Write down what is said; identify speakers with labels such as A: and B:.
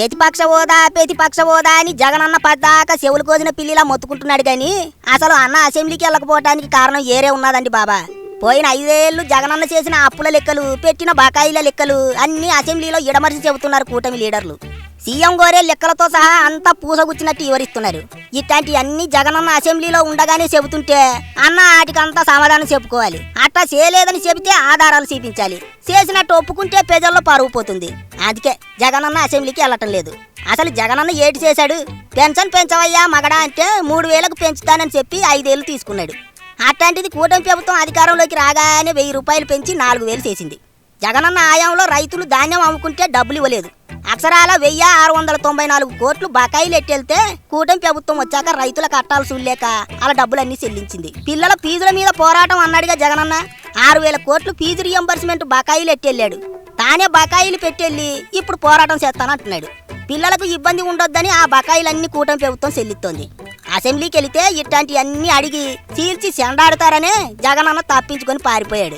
A: ప్రతిపక్ష హోదా అని జగనన్న పద్దాక చెవులు కోసిన పిల్లిలా మొత్తుకుంటున్నాడు గాని అసలు అన్న అసెంబ్లీకి వెళ్ళకపోవడానికి కారణం ఏరే ఉన్నదండి బాబా. పోయిన 5 ఏళ్లు జగనన్న చేసిన అప్పుల లెక్కలు, పెట్టిన బకాయిల లెక్కలు అన్ని అసెంబ్లీలో ఇడమరిచి చెబుతున్నారు కూటమి లీడర్లు. సీఎం గోరే లెక్కలతో సహా అంతా పూసగుచ్చినట్టు వివరిస్తున్నారు. ఇట్లాంటి అన్ని జగనన్న అసెంబ్లీలో ఉండగానే చెబుతుంటే అన్న వాటికంతా సమాధానం చెప్పుకోవాలి. అట్లా చేయలేదని చెబితే ఆధారాలు చూపించాలి. చేసినట్టు ఒప్పుకుంటే ప్రజల్లో పరువు పోతుంది. అందుకే జగనన్న అసెంబ్లీకి వెళ్ళటం లేదు. అసలు జగనన్న ఏటి చేశాడు? పెన్షన్ పెంచవయ్యా మగడా అంటే 3000కు పెంచుతానని చెప్పి 5 ఏళ్లు తీసుకున్నాడు. అట్లాంటిది కూటమి ప్రభుత్వం అధికారంలోకి రాగానే 1000 రూపాయలు పెంచి 4000 చేసింది. జగనన్న ఆయంలో రైతులు ధాన్యం అమ్ముకుంటే డబ్బులు ఇవ్వలేదు. అక్షరాల 1694 కోట్లు బకాయిలు ఎట్టెళ్తే కూటమి ప్రభుత్వం వచ్చాక రైతుల కట్టాలు చూడలేక అలా డబ్బులన్నీ చెల్లించింది. పిల్లల ఫీజుల మీద పోరాటం అన్నాడుగా జగనన్న. 6000 కోట్లు ఫీజు రియంబర్స్మెంట్ బకాయిలు ఎట్టెళ్ళాడు. తానే బకాయిలు పెట్టెళ్ళి ఇప్పుడు పోరాటం చేస్తానంటున్నాడు. పిల్లలకు ఇబ్బంది ఉండొద్దని ఆ బకాయిలన్నీ కూటమి ప్రభుత్వం చెల్లిస్తోంది. అసెంబ్లీకి వెళితే ఇట్లాంటివన్నీ అడిగి చీల్చి చెండాడుతారనే జగనన్న తప్పించుకొని పారిపోయాడు.